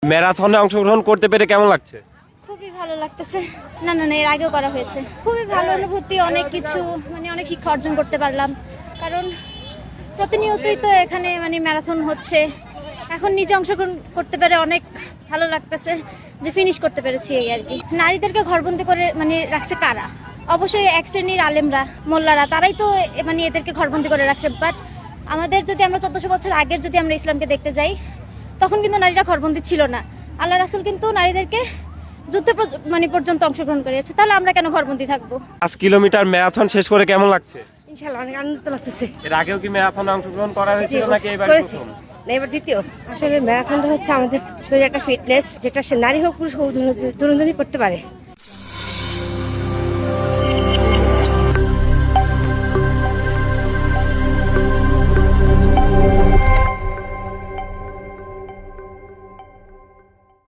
ম্যারাথনে অংশগ্রহণ করতে পেরে কেমন লাগছে? খুবই ভালো লাগতেছে। না না না, এর আগেও করা হয়েছে। খুবই ভালো অনুভূতি, অনেক কিছু অনেক শিক্ষা অর্জন করতে পারলাম। কারণ প্রতিনিয়তই তো এখানে ম্যারাথন হচ্ছে। এখন নিজে অংশগ্রহণ করতে পেরে অনেক ভালো লাগতেছে যে ফিনিশ করতে পেরেছি, এই আর কি। নারীদেরকে ঘরবন্দি করে রাখছে কারা? অবশ্যই এক শ্রেণীর আলেমরা, মোল্লারা, তারাই তো এদেরকে ঘরবন্দি করে রাখছে। বাট আমাদের যদি আমরা 1400 বছর আগের যদি আমরা ইসলামকে দেখতে যাই, তখন কিন্তু নারীরা ঘরবন্দি ছিল না। আল্লাহ রাসূল কিন্তু নারীদেরকে যুদ্ধে পর্যন্ত অংশগ্রহণ করেছে। তাহলে আমরা কেন ঘরবন্দি থাকবো? 5 কিলোমিটার ম্যারাথন শেষ করে কেমন লাগছে? ইনশাআল্লাহ অনেক আনন্দ লাগতেছে। এর আগেও কি ম্যারাথনে অংশগ্রহণ করা হয়েছিল নাকি এবার প্রথম? না, এবার দ্বিতীয়। আসলে ম্যারাথনটা হচ্ছে আমাদের শরীরে একটা ফিটনেস, যেটা সে নারী হোক পুরুষ হোক দুজনই করতে পারে।